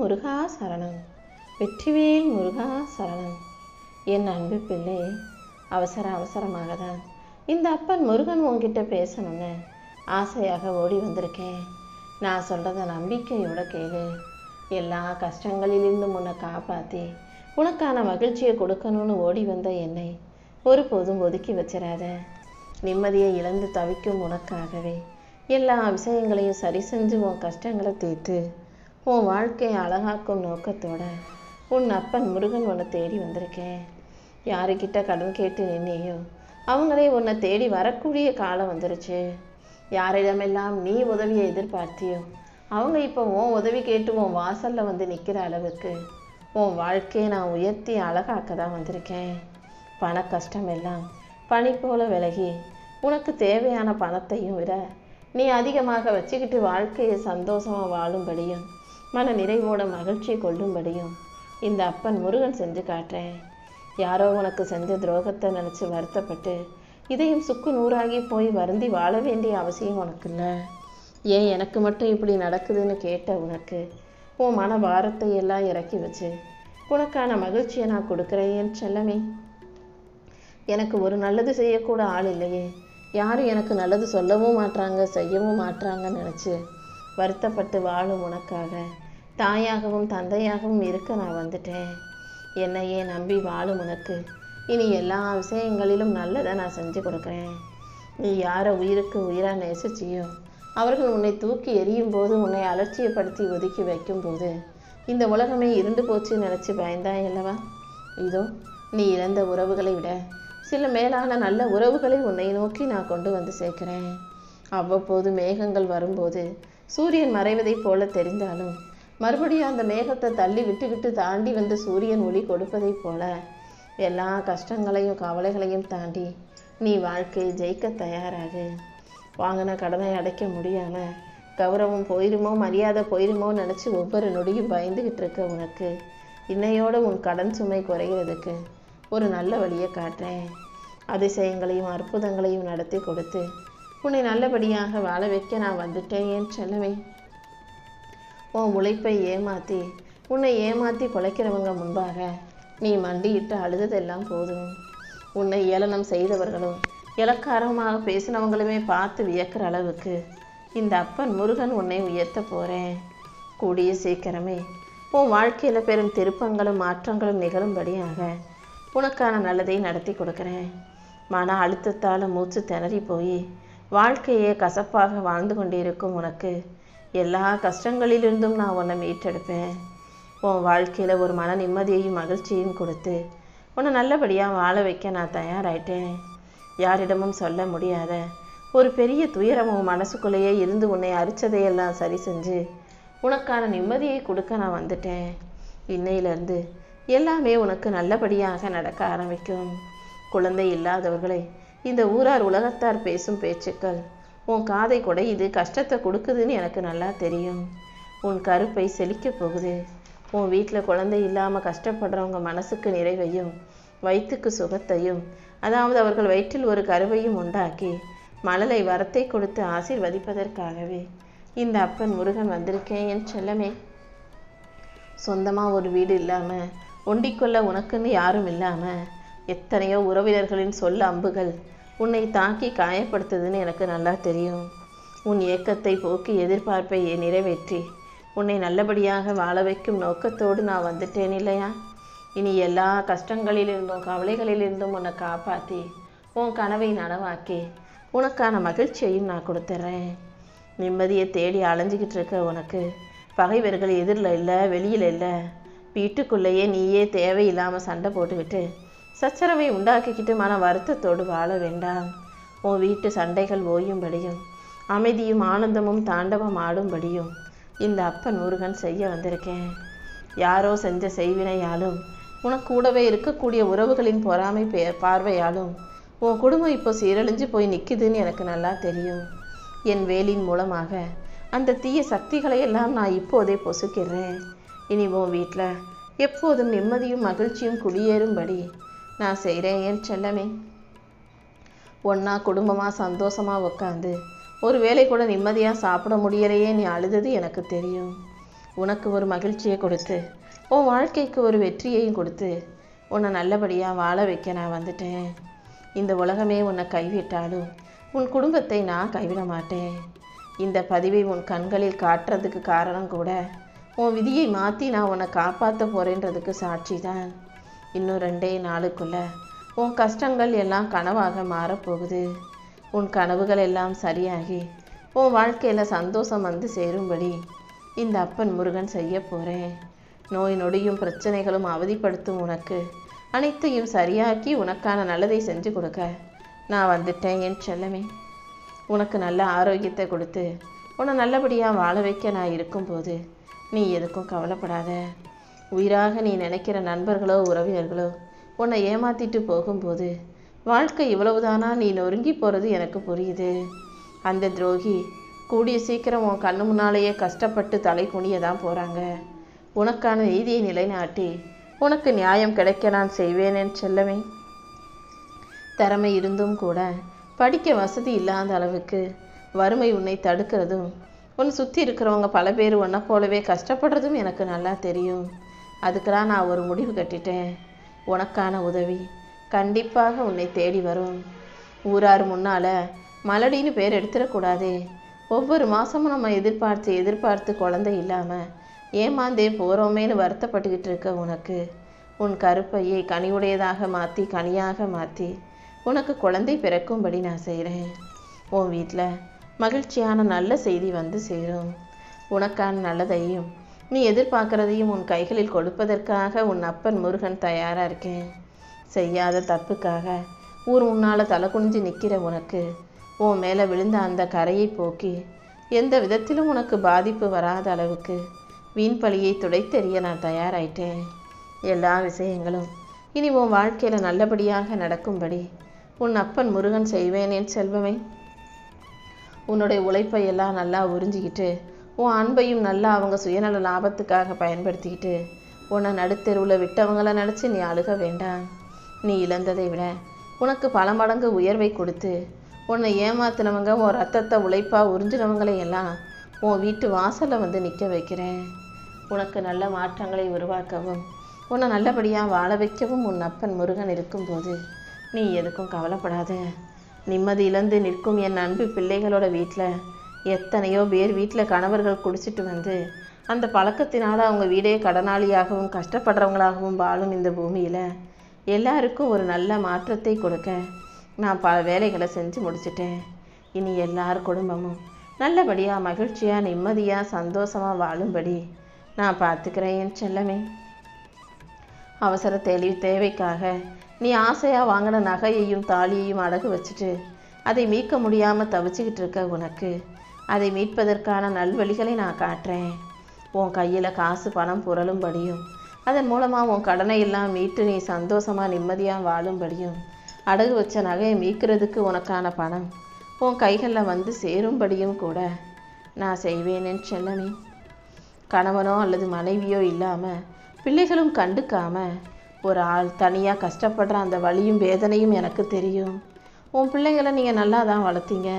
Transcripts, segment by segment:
முருகா சரணம். வெற்றிவேல் முருகா சரணம். என் அன்பு பிள்ளை, அவசரமாக தான் இந்த அப்பன் முருகன் உன்கிட்ட பேசணும்னு ஆசையாக ஓடி வந்திருக்கேன். நான் சொல்கிறத நம்பிக்கையோட கேளு. எல்லா கஷ்டங்களிலிருந்தும் உன்னை காப்பாற்றி உனக்கான மகிழ்ச்சியை கொடுக்கணும்னு ஓடி வந்த என்னை ஒருபோதும் ஒதுக்கி வச்சிடாத. நிம்மதியை இழந்து தவிக்கும் உனக்காகவே எல்லா விஷயங்களையும் சரி செஞ்சு உன் கஷ்டங்களை தீர்த்து உன் வாழ்க்கையை அழகாக்கும் நோக்கத்தோட உன் அப்பன் முருகன் உன்னை தேடி வந்திருக்கேன். யாருக்கிட்ட கடன் கேட்டு நின்னையோ அவங்களே உன்னை தேடி வரக்கூடிய காலம் வந்துருச்சு. யாரிடமெல்லாம் நீ உதவியை எதிர்பார்த்தியோ அவங்க இப்போ உன் உதவி கேட்டு உன் வாசலில் வந்து நிற்கிற அளவுக்கு உன் வாழ்க்கையை நான் உயர்த்தி அழகாக்க தான் வந்திருக்கேன். பண கஷ்டம் எல்லாம் பனி போல விலகி உனக்கு தேவையான பணத்தையும் விட நீ அதிகமாக வச்சுக்கிட்டு வாழ்க்கையை சந்தோஷமாக வாழும்படியும் மன நிறைவோட மகிழ்ச்சி கொள்ளும்படியும் இந்த அப்பன் முருகன் செஞ்சு காட்டுறேன். யாரோ உனக்கு செஞ்ச துரோகத்தை நினச்சி வருத்தப்பட்டு இதையும் சுக்கு நூறாகி போய் வருந்தி வாழ வேண்டிய அவசியம் உனக்கு இல்லை. ஏன் எனக்கு மட்டும் இப்படி நடக்குதுன்னு கேட்ட உனக்கு உன் மன பாரத்தை எல்லாம் இறக்கி வச்சு உனக்கான மகிழ்ச்சியை நான் கொடுக்குறேன். என் செல்லமே, எனக்கு ஒரு நல்லது செய்யக்கூட ஆள் இல்லையே, யாரும் எனக்கு நல்லது சொல்லவும் மாட்டாங்க செய்யவும் மாட்டாங்கன்னு நினச்சி வருத்தப்பட்டு வாழும் உனக்காக தாயாகவும் தந்தையாகவும் இருக்க நான் வந்துட்டேன். என்னையே நம்பி வாழும் உனக்கு இனி எல்லா விஷயங்களிலும் நல்லதை நான் செஞ்சு கொடுக்குறேன். நீ யாரை உயிருக்கு உயிராக நேசிச்சியோ அவர்கள் உன்னை தூக்கி எறியும் போது உன்னை அலட்சியப்படுத்தி ஒதுக்கி வைக்கும்போது இந்த உலகமே இருண்டு போச்சு நினச்சி பயந்தாய் அல்லவா? இதோ நீ இழந்த உறவுகளை விட சில மேலான நல்ல உறவுகளை உன்னை நோக்கி நான் கொண்டு வந்து சேர்க்கிறேன். அவ்வப்போது மேகங்கள் வரும்போது சூரியன் மறைவதைப் போல தெரிந்தாலும் மறுபடியும் அந்த மேகத்தை தள்ளி விட்டுக்கிட்டு தாண்டி வந்து சூரியன் ஒளி கொடுப்பதைப் போல எல்லா கஷ்டங்களையும் கவலைகளையும் தாண்டி நீ வாழ்க்கையை ஜெயிக்க தயாராகு. வாங்கின கடனை அடைக்க முடியாமல் கௌரவம் போயிருமோ மரியாதை போயிருமோ நினச்சி ஒவ்வொரு நொடியும் பயந்துக்கிட்டு இருக்க உனக்கு இன்னையோட உன் கடன் சுமை குறைகிறதுக்கு ஒரு நல்ல வழியை காட்டுறேன். அதிசயங்களையும் அற்புதங்களையும் நடத்தி கொடுத்து உன்னை நல்லபடியாக வாழ வைக்க நான் வந்துட்டேன். என் செல்லவே, உன் உழைப்பை ஏமாற்றி உன்னை ஏமாற்றி பிழைக்கிறவங்க முன்பாக நீ மண்டியிட்டு அழுததெல்லாம் போதும். உன்னை ஏளனம் செய்தவர்களும் இலக்காரமாக பேசினவங்களுமே பார்த்து வியக்கிற அளவுக்கு இந்த அப்பன் முருகன் உன்னை உயர்த்த போகிறேன். கூடிய சீக்கிரமே உன் வாழ்க்கையில் பெரும் திருப்பங்களும் மாற்றங்களும் நிகழும்படியாக உனக்கான நல்லதை நடத்தி கொடுக்குறேன். மன அழுத்தத்தால் மூச்சு திணறி போய் வாழ்க்கையே கசப்பாக வாழ்ந்து கொண்டிருக்கும் உனக்கு எல்லா கஷ்டங்களிலிருந்தும் நான் உன்னை மீட்டெடுப்பேன். உன் வாழ்க்கையில் ஒரு மன நிம்மதியையும் மகிழ்ச்சியும் கொடுத்து உன்னை நல்லபடியாக வாழ வைக்க நான் தயாராயிட்டேன். யாரிடமும் சொல்ல முடியாத ஒரு பெரிய துயரமும் மனசுக்குள்ளேயே இருந்து உன்னை அரிச்சதையெல்லாம் சரி செஞ்சு உனக்கான நிம்மதியை கொடுக்க நான் வந்துட்டேன். இன்னையிலேருந்து எல்லாமே உனக்கு நல்லபடியாக நடக்க ஆரம்பிக்கும். குழந்தை இல்லாதவர்களை இந்த ஊரார் உலகத்தார் பேசும் பேச்சுக்கள் உன் காதை குடையுது, கஷ்டத்தை கொடுக்குதுன்னு எனக்கு நல்லா தெரியும். உன் கருப்பை செழிக்க போகுது. உன் வீட்டில் குழந்தை இல்லாமல் கஷ்டப்படுறவங்க மனசுக்கு நிறைவையும் வயிற்றுக்கு சுகத்தையும், அதாவது அவர்கள் வயிற்றில் ஒரு கருவையும் உண்டாக்கி மழலை வரத்தை கொடுத்து ஆசீர்வதிப்பதற்காகவே இந்த அப்பன் முருகன் வந்திருக்கேன். என் செல்லமே, சொந்தமாக ஒரு வீடு இல்லாமல் ஒண்டிக்கொள்ள உனக்குன்னு யாரும் இல்லாமல் எத்தனையோ உறவினர்களின் சொல்ல அம்புகள் உன்னை தாக்கி காயப்படுத்துதுன்னு எனக்கு நல்லா தெரியும். உன் ஏக்கத்தை போக்கி எதிர்பார்ப்பை நிறைவேற்றி உன்னை நல்லபடியாக வாழ வைக்கும் நோக்கத்தோடு நான் வந்துட்டேன் இல்லையா? இனி எல்லா கஷ்டங்களிலிருந்தும் கவலைகளிலிருந்தும் உன்னை காப்பாற்றி உன் கனவை நனவாக்கி உனக்கான மகிழ்ச்சியையும் நான் கொடுத்துட்றேன். நிம்மதியை தேடி அலைஞ்சிக்கிட்டு இருக்க உனக்கு பகைவர்கள் எதிரில் இல்லை, வெளியில் இல்லை, வீட்டுக்குள்ளேயே நீயே தேவையில்லாமல் சண்டை போட்டுக்கிட்டு சச்சரவை உண்டாக்கிக்கிட்டு மன வருத்தத்தோடு வாழ வேண்டாம். உன் வீட்டு சண்டைகள் ஓயும்படியும் அமைதியும் ஆனந்தமும் தாண்டவம் ஆடும்படியும் இந்த அப்பன் முருகன் செய்ய வந்திருக்கேன். யாரோ செஞ்ச செய்வினையாலும் உனக்கு கூடவே இருக்கக்கூடிய உறவுகளின் பொறாமை பார்வையாலும் உன் குடும்பம் இப்போ சீரழிஞ்சு போய் நிற்குதுன்னு எனக்கு நல்லா தெரியும். என் வேலின் மூலமாக அந்த தீய சக்திகளை எல்லாம் நான் இப்போதே பொசுக்கிறேன். இனி உன் வீட்டில் எப்போதும் நிம்மதியும் மகிழ்ச்சியும் குடியேறும்படி நான் செய்கிறேன். என் செல்லமே, ஒன்றா குடும்பமாக சந்தோஷமாக உட்காந்து ஒரு வேளை கூட நிம்மதியாக சாப்பிட முடியலையே நீ அழுதது எனக்கு தெரியும். உனக்கு ஒரு மகிழ்ச்சியை கொடுத்து உன் வாழ்க்கைக்கு ஒரு வெற்றியையும் கொடுத்து உன்னை நல்லபடியாக வாழ வைக்க நான் வந்துட்டேன். இந்த உலகமே உன்னை கைவிட்டாலும் உன் குடும்பத்தை நான் கைவிட மாட்டேன். இந்த பதிவை உன் கண்களில் காட்டுறதுக்கு காரணம் கூட உன் விதியை மாற்றி நான் உன்னை காப்பாற்ற போகிறேன்றதுக்கு சாட்சி தான். இன்னும் 2 நாளுக்குள்ள உன் கஷ்டங்கள் எல்லாம் கனவாக மாறப்போகுது. உன் கனவுகள் எல்லாம் சரியாகி உன் வாழ்க்கையில் சந்தோஷம் வந்து சேரும்படி இந்த அப்பன் முருகன் செய்ய போகிறேன். நோய் நொடியும் பிரச்சனைகளும் அவதிப்படுத்தும் உனக்கு அனைத்தையும் சரியாக்கி உனக்கான நல்லதை செஞ்சு கொடுக்க நான் வந்துட்டேன் என் செல்லமே. உனக்கு நல்ல ஆரோக்கியத்தை கொடுத்து உன்னை நல்லபடியாக வாழ வைக்க நான் இருக்கும்போது நீ எதுக்கும் கவலைப்படாத. உயிராக நீ நினைக்கிற நண்பர்களோ உறவினர்களோ உன்னை ஏமாற்றிட்டு போகும்போது வாழ்க்கை இவ்வளவுதானா நீ நொறுங்கி போகிறது எனக்கு புரியுது. அந்த துரோகி கூடிய சீக்கிரம் உன் கண்ணு முன்னாலேயே கஷ்டப்பட்டு தலை குனிய தான் போகிறாங்க. உனக்கான நீதியை நிலைநாட்டி உனக்கு நியாயம் கிடைக்க நான் செய்வேன் என் செல்லமே. திறமை இருந்தும் கூட படிக்க வசதி இல்லாத அளவுக்கு வறுமை உன்னை தடுக்கிறதும் உன்னை சுற்றி இருக்கிறவங்க பல பேர் உன்னை போலவே கஷ்டப்படுறதும் எனக்கு நல்லா தெரியும். அதுக்கெல்லாம் நான் ஒரு முடிவு கட்டிட்டேன். உனக்கான உதவி கண்டிப்பாக உன்னை தேடி வரும். ஊரார் முன்னால் மலடின்னு பேர் எடுத்துடக்கூடாதே. ஒவ்வொரு மாதமும் நம்ம எதிர்பார்த்து குழந்தை இல்லாமல் ஏமாந்தே போகிறோமேன்னு வருத்தப்பட்டுக்கிட்டு இருக்க உனக்கு உன் கருப்பையை கனிவுடையதாக மாற்றி கனியாக மாற்றி உனக்கு குழந்தை பிறக்கும்படி நான் செய்கிறேன். உன் வீட்டில் மகிழ்ச்சியான நல்ல செய்தி வந்து சேரும். உனக்கான நல்லதையும் நீ எதிர்பார்க்குறதையும் உன் கைகளில் கொடுப்பதற்காக உன் அப்பன் முருகன் தயாராக இருக்கேன். செய்யாத தப்புக்காக ஊர் முன்னால் தலை குனிஞ்சு நிற்கிற உனக்கு உன் மேலே விழுந்த அந்த கரையை போக்கி எந்த விதத்திலும் உனக்கு பாதிப்பு வராத அளவுக்கு வீண் பழியை துடைத்தெறிய நான் தயாராயிட்டேன். எல்லா விஷயங்களும் இனி உன் வாழ்க்கையில் நல்லபடியாக நடக்கும்படி உன் அப்பன் முருகன் செய்வேன் என் செல்வமே. உன்னுடைய உழைப்பை எல்லாம் நல்லா உறிஞ்சிக்கிட்டு உன் அன்பையும் நல்லா அவங்க சுயநல லாபத்துக்காக பயன்படுத்திக்கிட்டு உன்னை நடுத்தெருவில் விட்டவங்களை நினச்சி நீ அழுக வேண்டாம். நீ இழந்ததை விட உனக்கு பல மடங்கு உயர்வை கொடுத்து உன்னை ஏமாத்தினவங்க உன் ரத்தத்தை உழைப்பாக உறிஞ்சினவங்களை எல்லாம் உன் வீட்டு வாசலில் வந்து நிற்க வைக்கிறேன். உனக்கு நல்ல மாற்றங்களை உருவாக்கவும் உன்னை நல்லபடியாக வாழ வைக்கவும் உன் அப்பன் முருகன் இருக்கும்போது நீ எதுக்கும் கவலைப்படாத. நிம்மதி இழந்து நிற்கும் என் அன்பு பிள்ளைகளோட வீட்டில் எத்தனையோ பேர் வீட்டில் கணவர்கள் குடிச்சிட்டு வந்து அந்த பழக்கத்தினால் அவங்க வீடே கடனாளியாகவும் கஷ்டப்படுறவங்களாகவும் வாழும் இந்த பூமியில் எல்லாருக்கும் ஒரு நல்ல மாற்றத்தை கொடுக்க நான் பல வேலைகளை செஞ்சு முடிச்சிட்டேன். இனி எல்லார் குடும்பமும் நல்லபடியாக மகிழ்ச்சியாக நிம்மதியாக சந்தோஷமாக வாழும்படி நான் பார்த்துக்கிறேன் என் செல்லமே. அவசர தேவைக்காக நீ ஆசையாக வாங்கின நகையையும் தாலியையும் அடகு வச்சுட்டு அதை மீட்க முடியாமல் தவிச்சுக்கிட்டு இருக்க உனக்கு அதை மீட்பதற்கான நல்வழிகளை நான் காட்டுறேன். உன் கையில் காசு பணம் புரளும்படியும் அதன் மூலமாக உன் கடனை எல்லாம் மீட்டு நீ சந்தோஷமாக நிம்மதியாக வாழும்படியும் அடகு வச்ச நகையை மீட்கிறதுக்கு உனக்கான பணம் உன் கைகளில் வந்து சேரும்படியும் கூட நான் செய்வேன் என் செல்லமே. கணவனோ அல்லது மனைவியோ இல்லாமல் பிள்ளைகளும் கண்டுக்காமல் ஒரு ஆள் தனியாக கஷ்டப்படுற அந்த வலியும் வேதனையும் எனக்கு தெரியும். உன் பிள்ளைங்களை நீங்கள் நல்லா தான் வளர்த்தீங்க.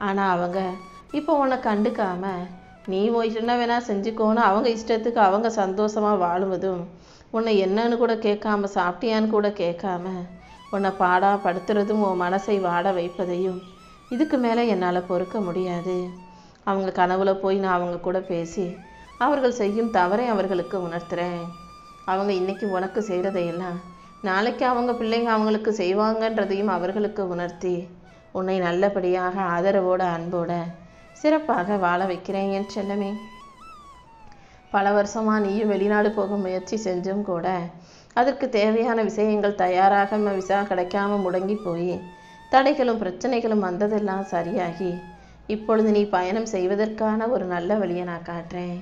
ஆனால் அவங்க இப்போ உன்னை கண்டுக்காமல் நீ என்ன வேணால் செஞ்சுக்கோன்னு அவங்க இஷ்டத்துக்கு அவங்க சந்தோஷமாக வாழுவதும் உன்னை என்னன்னு கூட கேட்காம சாப்பிட்டியான்னு கூட கேட்காம உன்னை படுத்துறதும் உன் மனசை வாட வைப்பதையும் இதுக்கு மேலே என்னால் பொறுக்க முடியாது. அவங்க கனவுல போய் நான் அவங்க கூட பேசி அவர்கள் செய்யும் தவறை அவர்களுக்கு உணர்த்துறேன். அவங்க இன்னைக்கு உனக்கு செய்கிறதையெல்லாம் நாளைக்கு அவங்க பிள்ளைங்க அவங்களுக்கு செய்வாங்கன்றதையும் அவர்களுக்கு உணர்த்தி உன்னை நல்லபடியாக ஆதரவோட அன்போட சிறப்பாக வாழ வைக்கிறேன் என் செல்லமே. பல வருஷமாக நீயும் வெளிநாடு போக முயற்சி செஞ்சும் கூட அதற்கு தேவையான விஷயங்கள் தயாராக விசா கிடைக்காம முடங்கி போய் தடைகளும் பிரச்சனைகளும் வந்ததெல்லாம் சரியாகி இப்பொழுது நீ பயணம் செய்வதற்கான ஒரு நல்ல வழியை நான் காட்டுறேன்.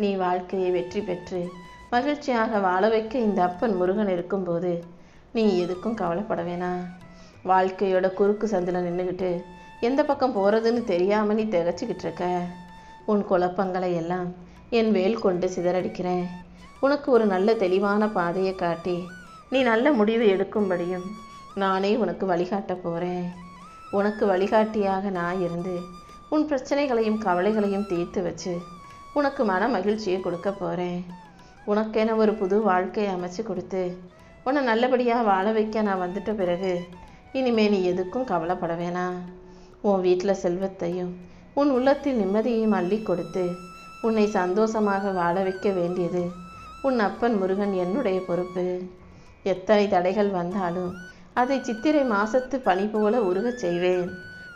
நீ வாழ்க்கையை வெற்றி பெற்று மகிழ்ச்சியாக வாழ வைக்க இந்த அப்பன் முருகன் இருக்கும்போது நீ எதுக்கும் கவலைப்பட வேணாம். வாழ்க்கையோட குறுக்கு சந்தில் நின்றுக்கிட்டு எந்த பக்கம் போகிறதுன்னு தெரியாமல் நீ திகச்சிக்கிட்டு இருக்க. உன் குழப்பங்களை எல்லாம் என் வேல் கொண்டு சிதறடிக்கிறேன். உனக்கு ஒரு நல்ல தெளிவான பாதையை காட்டி நீ நல்ல முடிவு எடுக்கும்படியும் நானே உனக்கு வழிகாட்ட போகிறேன். உனக்கு வழிகாட்டியாக நான் இருந்து உன் பிரச்சனைகளையும் கவலைகளையும் தீர்த்து வச்சு உனக்கு மன மகிழ்ச்சியை கொடுக்க போகிறேன். உனக்கென ஒரு புது வாழ்க்கையை அமைச்சு கொடுத்து உன்னை நல்லபடியாக வாழ வைக்க நான் வந்துட்ட பிறகு இனிமே நீ எதுக்கும் கவலைப்பட வேணாம். உன் வீட்டில் செல்வத்தையும் உன் உள்ளத்தில் நிம்மதியையும் அள்ளி கொடுத்து உன்னை சந்தோஷமாக வாழ வைக்க வேண்டியது உன் அப்பன் முருகன் என்னுடைய பொறுப்பு. எத்தனை தடைகள் வந்தாலும் அதை சித்திரை மாசத்து பனி போல உருகச் செய்வேன்.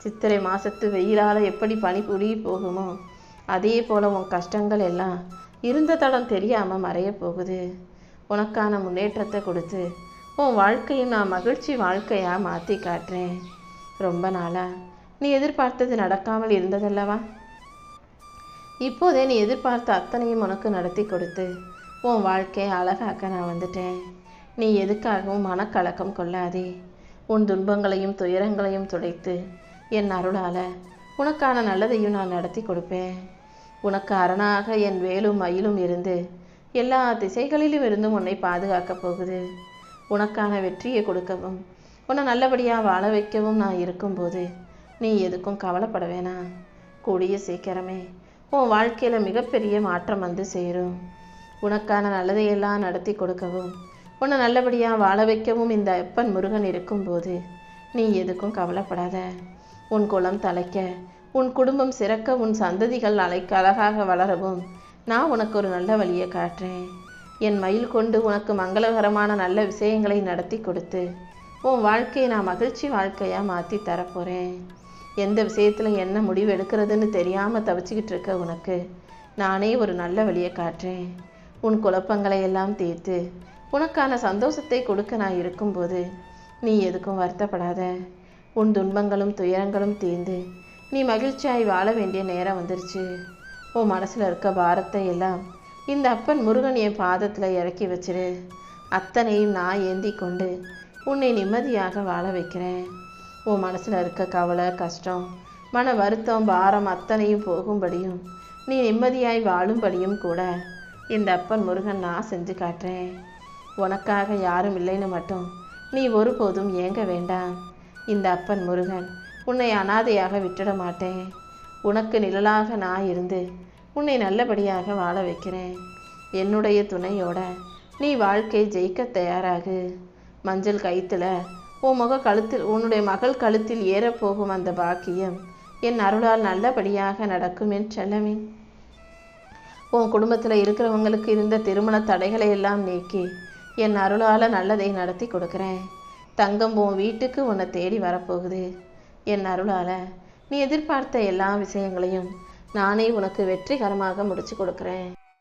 சித்திரை மாசத்து வெயிலால் எப்படி பனி உருகி போகுமோ அதே போல உன் கஷ்டங்கள் எல்லாம் இருந்த தடம் தெரியாமல் மறைய போகுது. உனக்கான முன்னேற்றத்தை கொடுத்து உன் வாழ்க்கையும் நான் மகிழ்ச்சி வாழ்க்கையாக மாற்றி காட்டுறேன். ரொம்ப நாளாக நீ எதிர்பார்த்தது நடக்காமல் இருந்ததல்லவா? இப்போதே நீ எதிர்பார்த்த அத்தனையும் உனக்கு நடத்தி கொடுத்து உன் வாழ்க்கையை அழகாக்க நான் வந்துட்டேன். நீ எதுக்காகவும் மனக்கலக்கம் கொள்ளாதே. உன் துன்பங்களையும் துயரங்களையும் துடைத்து என் அருளால் உனக்கான நல்லதையும் நான் நடத்தி கொடுப்பேன். உனக்கு அரணாக என் வேலும் மயிலும் இருந்து எல்லா திசைகளிலும் இருந்தும் உன்னை பாதுகாக்கப் போகுது. உனக்கான வெற்றியை கொடுக்கவும் உன்னை நல்லபடியாக வாழ வைக்கவும் நான் இருக்கும்போது நீ எதுக்கும் கவலைப்பட வேணாம். கூடிய சீக்கிரமே உன் வாழ்க்கையில் மிகப்பெரிய மாற்றம் வந்து சேரும். உனக்கான நல்லதையெல்லாம் நடத்தி கொடுக்கவும் உன்னை நல்லபடியாக வாழ வைக்கவும் இந்த அப்பன் முருகன் இருக்கும்போது நீ எதுக்கும் கவலைப்படாத. உன் குலம் தலைக்க, உன் குடும்பம் சிறக்க, உன் சந்ததிகள் அழகாக வளரவும் நான் உனக்கு ஒரு நல்ல வழியை காட்டுறேன். என் மயில் கொண்டு உனக்கு மங்களகரமான நல்ல விஷயங்களை நடத்தி கொடுத்து உன் வாழ்க்கையை நான் மகிழ்ச்சி வாழ்க்கையாக மாற்றி தரப்போகிறேன். எந்த விஷயத்தில் என்ன முடிவு எடுக்கிறதுன்னு தெரியாமல் தவிச்சிக்கிட்டு இருக்க உனக்கு நானே ஒரு நல்ல வழியை காட்டுறேன். உன் குழப்பங்களை எல்லாம் தீர்த்து உனக்கான சந்தோஷத்தை கொடுக்க நான் இருக்கும்போது நீ எதுக்கும் வருத்தப்படாத. உன் துன்பங்களும் துயரங்களும் தீர்ந்து நீ மகிழ்ச்சியாய் வாழ வேண்டிய நேரம் வந்துருச்சு. உன் மனசில் இருக்க பாரத்தை எல்லாம் இந்த அப்பன் முருகன் என் பாதத்தில் இறக்கி வச்சிரு. அத்தனையும் நான் ஏந்தி கொண்டு உன்னை நிம்மதியாக வாழ வைக்கிறேன். உன் மனசில் இருக்க கவலை, கஷ்டம், மன வருத்தம், பாரம் அத்தனையும் போகும்படியும் நீ நிம்மதியாய் வாழும்படியும் கூட இந்த அப்பன் முருகன் நான் செஞ்சு காட்டுறேன். உனக்காக யாரும் இல்லைன்னு மட்டும் நீ ஒருபோதும் ஏங்க வேண்டாம். இந்த அப்பன் முருகன் உன்னை அனாதையாக விட்டுட மாட்டேன். உனக்கு நிழலாக நான் இருந்து உன்னை நல்லபடியாக வாழ வைக்கிறேன். என்னுடைய துணையோட நீ வாழ்க்கை ஜெயிக்க தயாராகு. மஞ்சள் கயிற்றுல உன்னுடைய மகள் கழுத்தில் ஏறப்போகும் அந்த பாக்கியம் என் அருளால் நல்லபடியாக நடக்கும் என் செல்லமே. உன் குடும்பத்தில் இருக்கிறவங்களுக்கு இருந்த திருமண தடைகளை எல்லாம் நீக்கி என் அருளால் நல்லதை நடத்தி கொடுக்குறேன். தங்கம் உன் வீட்டுக்கு உன்னை தேடி வரப்போகுது. என் அருளால் நீ எதிர்பார்த்த எல்லா விஷயங்களையும் நானே உனக்கு வெற்றிகரமாக முடிச்சு கொடுக்குறேன்.